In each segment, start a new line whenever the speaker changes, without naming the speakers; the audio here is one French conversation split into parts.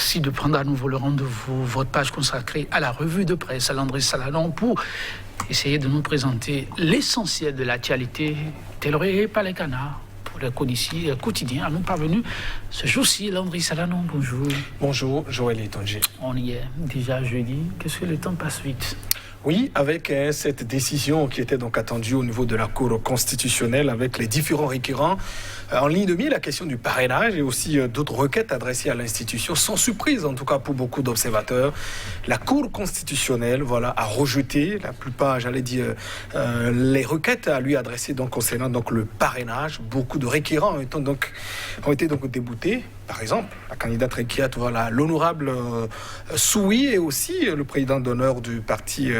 merci de prendre à nouveau le rendez-vous, votre page consacrée à la revue de presse à Landry Salanon pour essayer de nous présenter l'essentiel de l'actualité tolérée par les canards. Pour le codicier quotidien, à nous parvenu ce jour-ci. Landry Salanon, bonjour.
Bonjour, Joël Etonji.
On y est déjà jeudi. Qu'est-ce que le temps passe vite?
Oui, avec cette décision qui était donc attendue au niveau de la Cour constitutionnelle, avec les différents requérants en ligne de mire, la question du parrainage et aussi d'autres requêtes adressées à l'institution, sans surprise en tout cas pour beaucoup d'observateurs. La Cour constitutionnelle a rejeté la plupart, les requêtes à lui adressées donc concernant donc le parrainage. Beaucoup de requérants ont été déboutés. Par exemple, la candidate requérante, l'honorable Soui et aussi le président d'honneur du parti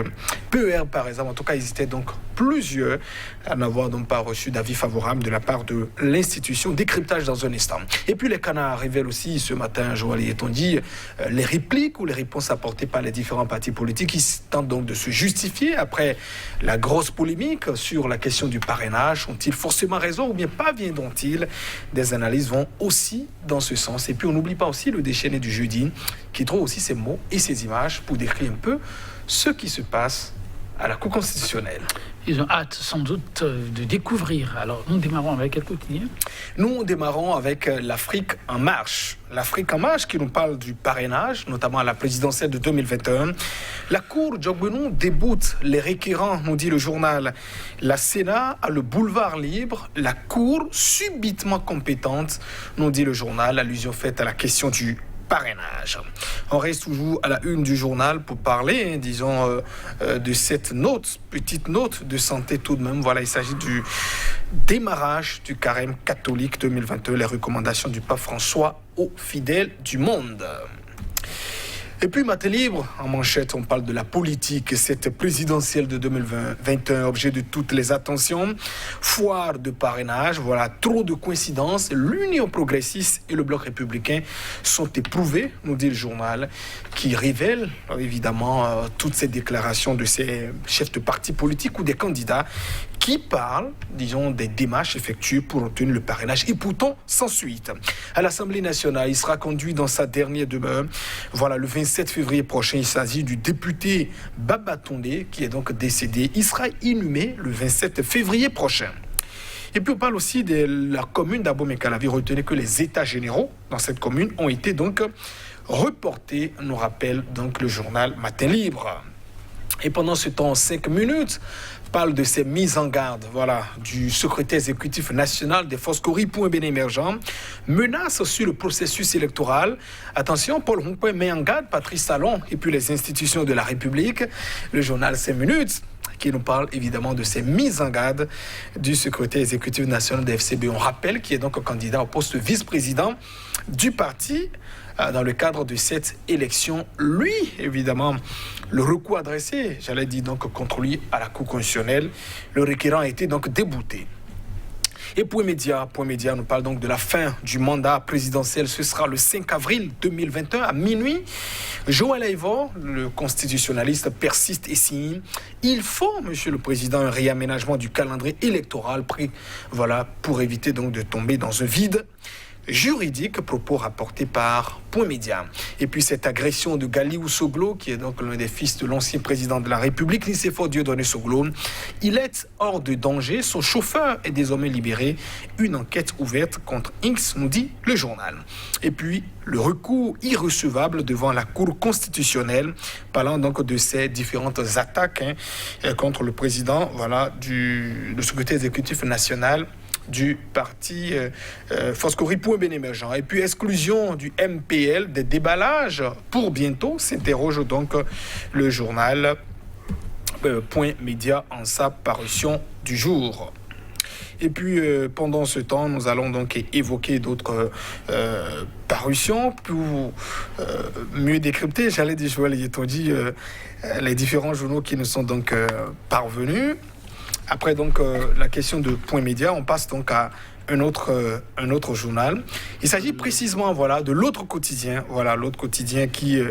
PER, par exemple. En tout cas, ils étaient donc plusieurs à n'avoir donc pas reçu d'avis favorable de la part de l'institution. Décryptage dans un instant. Et puis les canards révèlent aussi ce matin, Joël Etonji, les répliques ou les réponses apportées par les différents partis politiques qui tentent donc de se justifier après la grosse polémique sur la question du parrainage. Ont-ils forcément raison ou bien pas viendront-ils? Des analyses vont aussi dans ce sens. Et puis on n'oublie pas aussi le déchaîné du jeudi qui trouve aussi ses mots et ses images pour décrire un peu ce qui se passe à la Cour constitutionnelle.
Ils ont hâte sans doute de découvrir. Alors nous démarrons avec quel quotidien?
Nous démarrons avec l'Afrique en marche. L'Afrique en marche qui nous parle du parrainage, notamment à la présidentielle de 2021. La Cour Djogbenou déboute les requérants, nous dit le journal. La Sénat a le boulevard libre. La Cour subitement compétente, nous dit le journal. Allusion faite à la question du parrainage. On reste toujours à la une du journal pour parler, de cette petite note de santé tout de même. Il s'agit du démarrage du carême catholique 2022, les recommandations du pape François aux fidèles du monde. Et puis, Matin Libre, en manchette, on parle de la politique, cette présidentielle de 2021, objet de toutes les attentions. Foire de parrainage, trop de coïncidences. L'Union progressiste et le Bloc républicain sont éprouvés, nous dit le journal, qui révèle évidemment toutes ces déclarations de ces chefs de partis politiques ou des candidats qui parlent, des démarches effectuées pour obtenir le parrainage et pourtant sans suite. À l'Assemblée nationale, il sera conduit dans sa dernière demeure. Le 27 février prochain, il s'agit du député Baba Tondé qui est donc décédé. Il sera inhumé le 27 février prochain. Et puis on parle aussi de la commune d'Abomey-Calavi. Retenez que les états généraux dans cette commune ont été donc reportés, nous rappelle donc le journal Matin Libre. Et pendant ce temps, 5 minutes, parle de ces mises en garde du secrétaire exécutif national des Foscori pour un bien émergent, menace sur le processus électoral. Attention, Paul Ronquin met en garde Patrice Talon et puis les institutions de la République. Le journal 5 minutes qui nous parle évidemment de ces mises en garde du secrétaire exécutif national des FCB. On rappelle qu'il est donc candidat au poste vice-président du parti dans le cadre de cette élection. Lui, évidemment, le recours adressé, contre lui à la Cour constitutionnelle, le requérant a été donc débouté. Et Point Média nous parle donc de la fin du mandat présidentiel. Ce sera le 5 avril 2021 à minuit. Joël Aivor, le constitutionnaliste, persiste et signe. Il faut, Monsieur le Président, un réaménagement du calendrier électoral pour éviter donc de tomber dans un vide juridique, propos rapportés par Point Média. Et puis cette agression de Galiou Soglo, qui est donc l'un des fils de l'ancien président de la République, Nicéphore Dieudonné Soglo, il est hors de danger. Son chauffeur est désormais libéré. Une enquête ouverte contre Inks, nous dit le journal. Et puis le recours irrecevable devant la Cour constitutionnelle, parlant donc de ces différentes attaques contre le président, le secrétaire exécutif national du parti Foscori pour un bien émergent. Et puis exclusion du MPL des déballages pour bientôt, s'interroge donc le journal Point Média en sa parution du jour. Et puis pendant ce temps, nous allons donc évoquer d'autres parutions pour mieux décrypter, Joël Etonji, les différents journaux qui nous sont donc parvenus. Après donc la question de Point Média, on passe donc à un autre journal. Il s'agit précisément de l'autre quotidien, l'autre quotidien qui,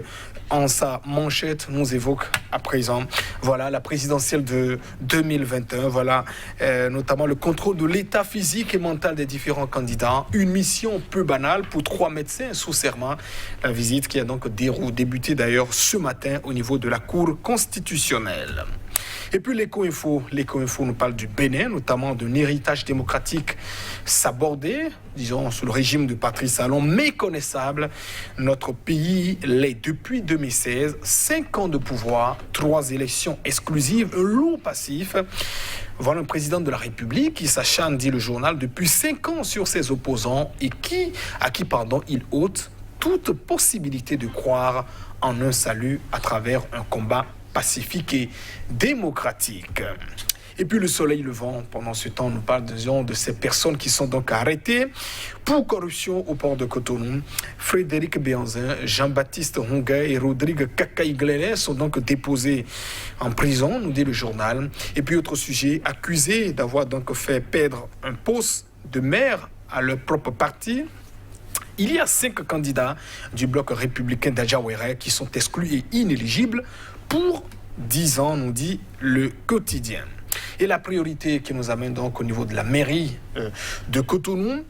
en sa manchette, nous évoque à présent la présidentielle de 2021, notamment le contrôle de l'état physique et mental des différents candidats, une mission peu banale pour 3 médecins sous serment. La visite qui a donc débuté d'ailleurs ce matin au niveau de la Cour constitutionnelle. Et puis l'Éco-Info nous parle du Bénin, notamment d'un héritage démocratique sabordé, disons, sous le régime de Patrice Talon, méconnaissable. Notre pays l'est depuis 2016, 5 ans de pouvoir, 3 élections exclusives, un lourd passif. Voilà un président de la République qui s'acharne, dit le journal, depuis 5 ans sur ses opposants et à qui il ôte toute possibilité de croire en un salut à travers un combat pacifique et démocratique. Et puis le soleil levant, pendant ce temps, nous parle de ces personnes qui sont donc arrêtées pour corruption au port de Cotonou. Frédéric Béanzin, Jean-Baptiste Hongay et Rodrigue Kakaïglélé sont donc déposés en prison, nous dit le journal. Et puis autre sujet, accusés d'avoir donc fait perdre un poste de maire à leur propre parti. Il y a 5 candidats du bloc républicain d'Adjawéré qui sont exclus et inéligibles pour 10 ans, nous dit le quotidien. Et la priorité qui nous amène donc au niveau de la mairie de Cotonou,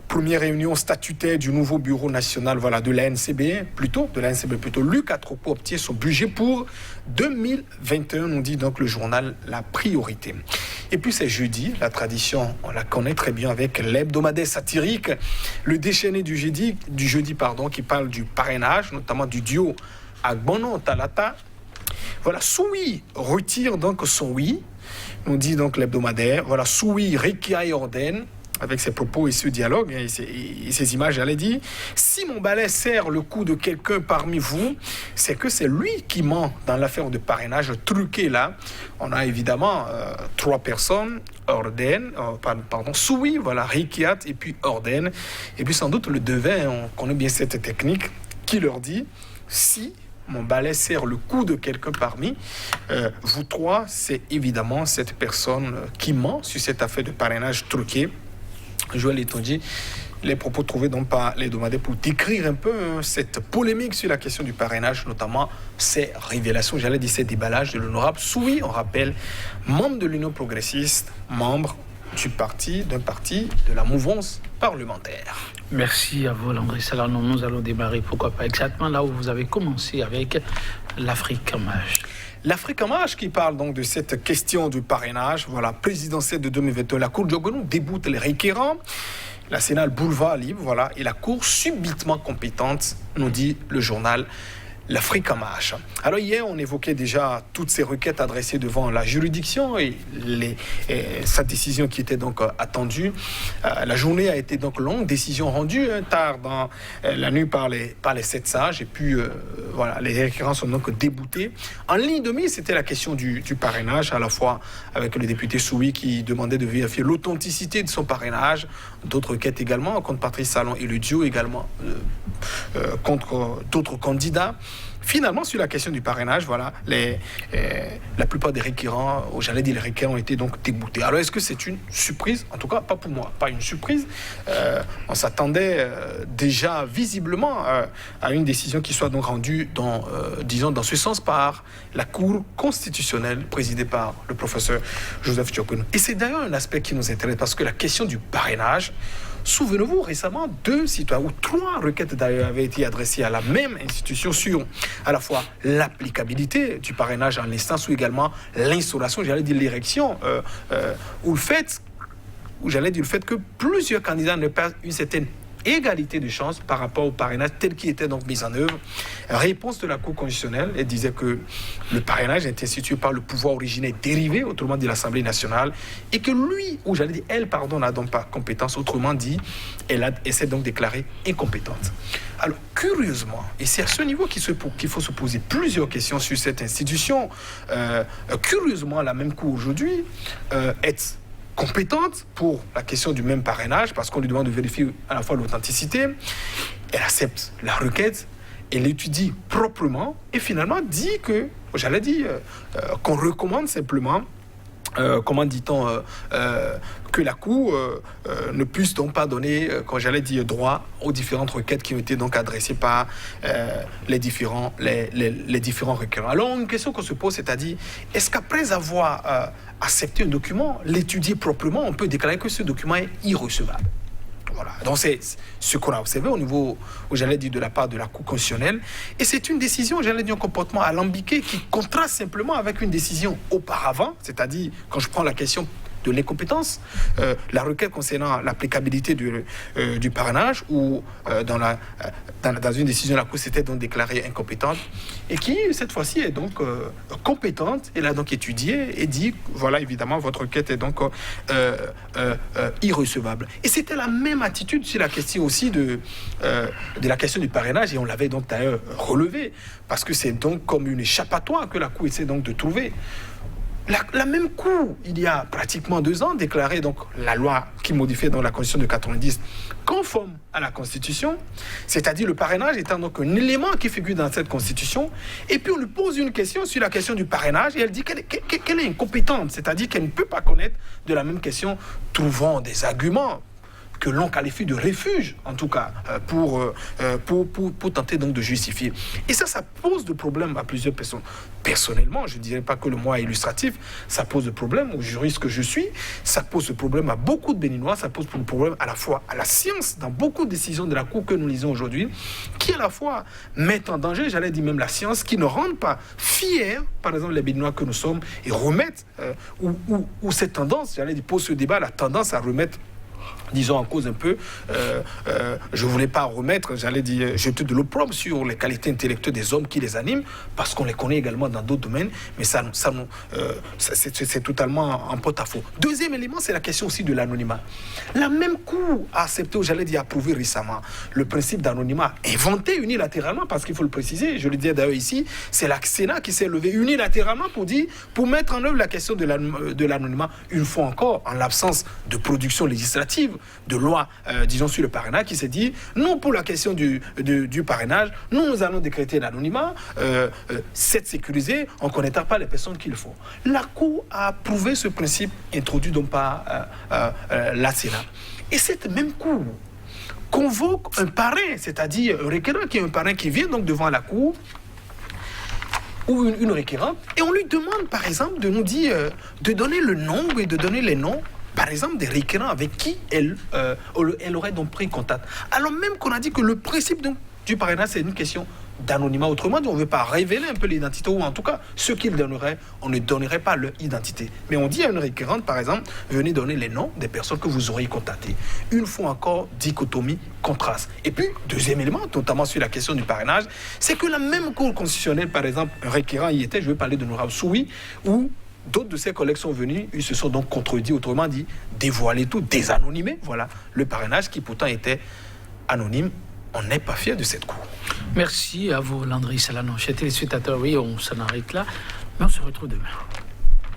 première réunion statutaire du nouveau bureau national de l'ANCB, Luc Atropo obtient son budget pour 2021, nous dit donc le journal La Priorité. Et puis c'est jeudi, la tradition, on la connaît très bien avec l'hebdomadaire satirique, le déchaîné du jeudi, qui parle du parrainage, notamment du duo Agbono Talata. Soui retire donc son oui, nous dit donc l'hebdomadaire. Soui, Rekia et Orden, avec ses propos et ce dialogue et ces images, j'allais dire. Si mon balai serre le coup de quelqu'un parmi vous, c'est que c'est lui qui ment dans l'affaire de parrainage truqué là. On a évidemment 3 personnes, Soui, Rekiat et puis Orden. Et puis sans doute le devin, on connaît bien cette technique, qui leur dit si mon balai serre le cou de quelqu'un parmi vous 3, c'est évidemment cette personne qui ment sur cette affaire de parrainage truqué. Joël Etonji, les propos trouvés donc par l'hebdomadaire pour décrire un peu cette polémique sur la question du parrainage, notamment ces révélations, ces déballages de l'honorable Soui, on rappelle, membre de l'Union progressiste, membre d'un parti de la mouvance parlementaire.
Merci à vous, Landry Salanon. Nous allons démarrer, pourquoi pas exactement là où vous avez commencé, avec l'Afrique en marche.
L'Afrique en marche qui parle donc de cette question du parrainage, présidentielle de 2021. La Cour Diogonou déboute les requérants. La Sénat boulevard libre, et la Cour subitement compétente, nous dit le journal L'Afrique en marche. Alors hier, on évoquait déjà toutes ces requêtes adressées devant la juridiction et sa décision qui était donc attendue. La journée a été donc longue, décision rendue tard dans la nuit par les 7 sages. Et puis les requérants sont donc déboutés. En ligne de mise, c'était la question du parrainage, à la fois avec le député Soui qui demandait de vérifier l'authenticité de son parrainage. D'autres requêtes également contre Patrice Talon et le duo également contre d'autres candidats. Finalement, sur la question du parrainage, la plupart des requérants, les requérants ont été donc déboutés. Alors, est-ce que c'est une surprise? En tout cas, pas pour moi, pas une surprise. On s'attendait déjà visiblement à une décision qui soit donc rendue dans ce sens par la Cour constitutionnelle présidée par le professeur Joseph Tchokounou. Et c'est d'ailleurs un aspect qui nous intéresse parce que la question du parrainage, souvenez-vous, récemment, 2 citoyens, ou 3 requêtes d'ailleurs avaient été adressées à la même institution sur à la fois l'applicabilité du parrainage en l'instance ou également l'instauration, l'érection, ou le fait que plusieurs candidats n'aient pas une certaine égalité de chance par rapport au parrainage tel qu'il était donc mis en œuvre. Réponse de la Cour constitutionnelle, elle disait que le parrainage est institué par le pouvoir originaire dérivé, autrement dit l'Assemblée nationale, et que elle n'a donc pas compétence, autrement dit, elle s'est donc déclarée incompétente. Alors, curieusement, et c'est à ce niveau qu'il faut se poser plusieurs questions sur cette institution, curieusement, la même Cour aujourd'hui est compétente pour la question du même parrainage, parce qu'on lui demande de vérifier à la fois l'authenticité, elle accepte la requête, elle l'étudie proprement, et finalement dit que, qu'on recommande simplement comment dit-on, que la Cour ne puisse donc pas donner, quand j'allais dire, droit aux différentes requêtes qui ont été donc adressées par les différents requérants. Alors, une question qu'on se pose, c'est-à-dire, est-ce qu'après avoir accepté un document, l'étudier proprement, on peut déclarer que ce document est irrecevable? Voilà. Donc c'est ce qu'on a observé au niveau, j'allais dire, de la part de la Cour constitutionnelle. Et c'est une décision, j'allais dire, un comportement alambiqué qui contraste simplement avec une décision auparavant, c'est-à-dire, quand je prends la question de l'incompétence, la requête concernant l'applicabilité du parrainage, ou dans une décision, la Cour s'était donc déclarée incompétente, et qui, cette fois-ci, est donc compétente. Elle a donc étudié et dit, voilà, évidemment, votre requête est donc irrecevable. Et c'était la même attitude sur la question aussi de la question du parrainage, et on l'avait donc d'ailleurs relevé, parce que c'est donc comme une échappatoire que la Cour essaie donc de trouver. La même Cour, il y a pratiquement 2 ans, déclarait donc la loi qui modifiait donc la Constitution de 90 conforme à la Constitution, c'est-à-dire le parrainage étant donc un élément qui figure dans cette Constitution. Et puis on lui pose une question sur la question du parrainage, et elle dit qu'elle est incompétente, c'est-à-dire qu'elle ne peut pas connaître de la même question, trouvant des arguments que l'on qualifie de refuge, en tout cas, pour tenter donc de justifier. Et ça pose de problèmes à plusieurs personnes. Personnellement, je ne dirais pas que le mot est illustratif, ça pose de problèmes aux juristes que je suis, ça pose de problèmes à beaucoup de Béninois, ça pose de problèmes à la fois à la science, dans beaucoup de décisions de la Cour que nous lisons aujourd'hui, qui à la fois mettent en danger, j'allais dire même la science, qui ne rendent pas fiers, par exemple, les Béninois que nous sommes, et remettent, ou cette tendance, j'allais dire, pour ce débat, la tendance à remettre, disons, en cause un peu, je ne voulais pas remettre, j'allais dire, jeter de l'opprobre sur les qualités intellectuelles des hommes qui les animent, parce qu'on les connaît également dans d'autres domaines, mais c'est totalement en porte-à-faux. Deuxième élément, c'est la question aussi de l'anonymat. La même Cour a accepté, ou j'allais dire approuvé récemment, le principe d'anonymat inventé unilatéralement, parce qu'il faut le préciser, je le disais d'ailleurs ici, c'est la Sénat qui s'est levé unilatéralement pour mettre en œuvre la question de l'anonymat, une fois encore, en l'absence de production législative, de loi, disons, sur le parrainage, qui s'est dit, non, pour la question du parrainage, nous allons décréter l'anonymat, c'est sécurisé, on ne connaîtra pas les personnes qu'il faut. La Cour a approuvé ce principe introduit donc par la Sénat. Et cette même Cour convoque un parrain, c'est-à-dire un requérant qui est un parrain qui vient donc devant la Cour, ou une requérante, et on lui demande, par exemple, de nous dire, de donner le nom et de donner les noms, par exemple, des requérants avec qui elle aurait donc pris contact. Alors même qu'on a dit que le principe donc, du parrainage, c'est une question d'anonymat. Autrement dit, on ne veut pas révéler un peu l'identité, ou en tout cas, ce qu'ils donneraient, on ne donnerait pas leur identité. Mais on dit à une requérante, par exemple, venez donner les noms des personnes que vous auriez contactées. Une fois encore, dichotomie, contraste. Et puis, deuxième élément, notamment sur la question du parrainage, c'est que la même Cour constitutionnelle, par exemple, un requérant y était, je vais parler de Nourab Soui, où d'autres de ses collègues sont venus, ils se sont donc contredits, autrement dit, dévoilés tout, désanonymés, voilà, le parrainage qui pourtant était anonyme. On n'est pas fiers de cette Cour.
Merci à vous, Landry Salanon. Chers téléspectateurs, oui, on s'en arrête là, mais on se retrouve demain.